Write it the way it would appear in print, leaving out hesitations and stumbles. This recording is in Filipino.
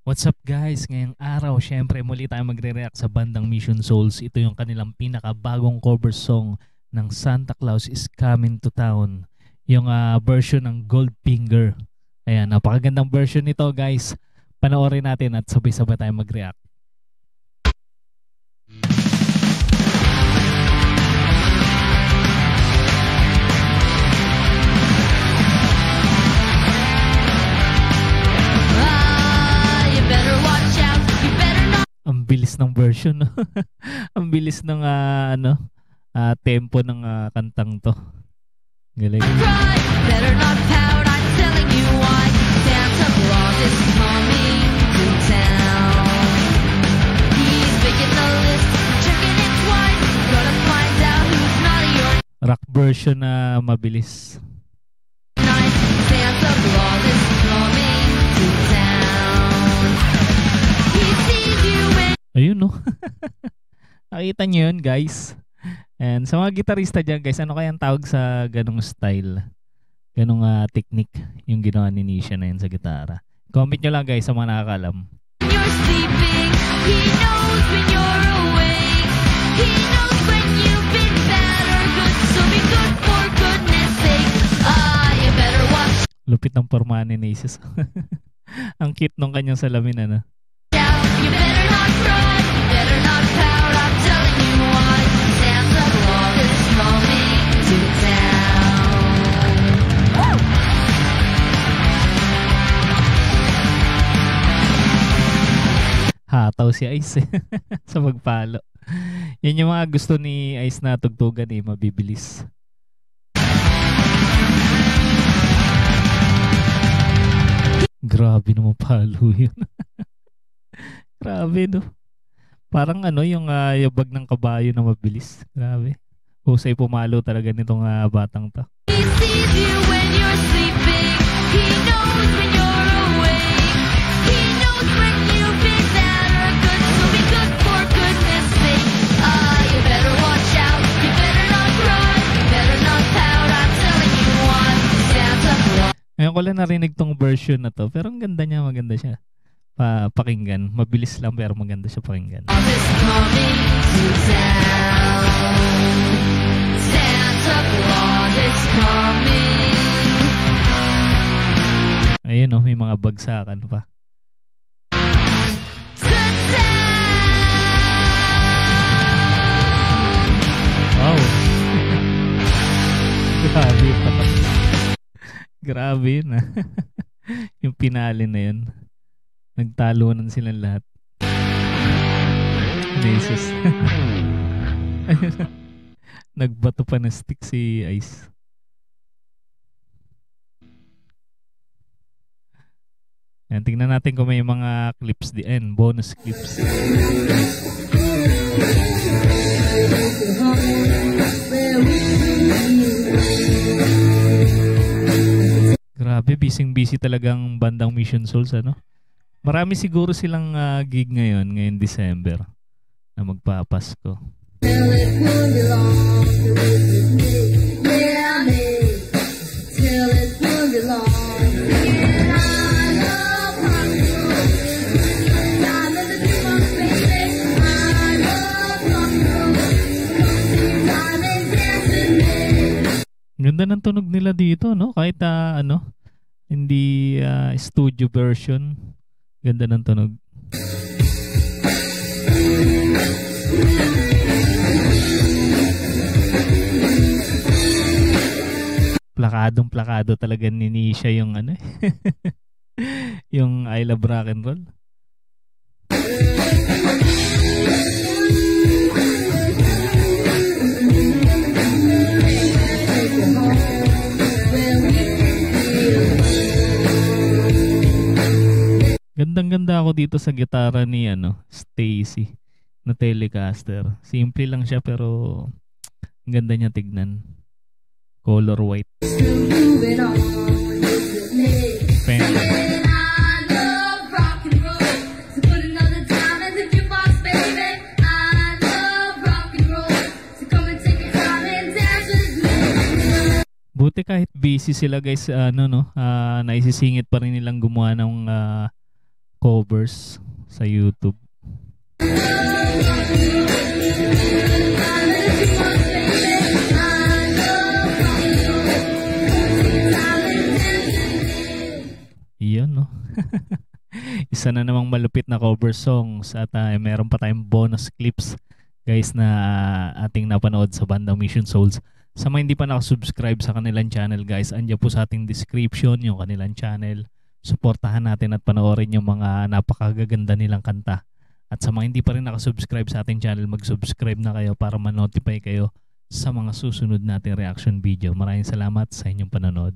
What's up guys? Ngayong araw, syempre muli tayo magre-react sa bandang Mission Souls. Ito yung kanilang pinakabagong cover song ng Santa Claus is Coming to Town. Yung version ng Goldfinger. Ayan, napakagandang version nito guys. Panoorin natin at sabay-sabay tayo mag-react. Ang bilis ng version, no? Ang bilis ng tempo ng kantang to. Galing. Better not pout, I'm telling you why. Santa Claus is coming to town. He's making the list, checking it twice. Gonna find out who's naughty or rock version na mabilis. Nice. Santa Claus is coming to town. He sees you when... Ayun, no? Nakita nyo yun, guys. And sa mga gitarista dyan, guys, ano kayang tawag sa ganong style? Ganong technique yung ginawa ni Nisha na yun sa gitara. Comment nyo lang, guys, sa mga nakakalam. You're sleeping, he knows when you're awake. He knows when you've been bad or good, so be good for goodness sake. You better watch. Lupit ng pormahan ni Nasus. Ang cute nung kanyang salamin, ano? You better not cry, you better not pout, I'm telling you why. Santa Claus is coming to town. Woo! Hataw si Ice sa magpalo. Yan yung mga gusto ni Ice na tugtugan mabibilis. Grabe naman palo yun. Grabe, no? Parang yung yabag ng kabayo na mabilis. Grabe. Husay pumalo talaga nitong batang to. He sees you when you're sleeping. He knows when you're awake. He knows when you've been bad or good, so be good for goodness sake. You better watch out. You better not cry. You better not pout. I'm telling you why. Santa Claus. Ngayon ko lang narinig tong version na to. Pero ang ganda niya, maganda siya. Pakinggan. Mabilis lang pero maganda siya pakinggan. Ayun, may mga bagsakan pa. Wow. Grabe pa. Grabe na. Yung pinali na yun. Nagtalunan silang lahat. Nasus. Nagbato pa na stick si Ice. Ayan, tingnan natin kung may mga clips diyan. Bonus clips. Grabe, busy talagang bandang Mission Souls, ano? Marami siguro silang gig ngayon December na magpapasko. Ganda ng tunog nila dito, no? Kahit hindi studio version. Ganda ng tunog. Plakado talaga ni Nisha yung yung I Love Rock and Roll. Gandang-ganda ako dito sa gitara ni Stacy na Telecaster. Simple lang siya pero ang ganda niya tignan. Color white. Buti kahit busy sila guys, naisisingit pa rin nilang gumawa ng covers sa YouTube. Iyon, no? Isa na namang malupit na cover songs at meron pa tayong bonus clips guys na ating napanood sa bandang Mission Souls. Sa mga hindi pa nakasubscribe sa kanilang channel guys, andyan po sa ating description yung kanilang channel. Suportahan natin at panoorin yung mga napakagaganda nilang kanta. At sa mga hindi pa rin nakasubscribe sa ating channel, mag-subscribe na kayo para ma-notify kayo sa mga susunod nating reaction video. Maraming salamat sa inyong panonood.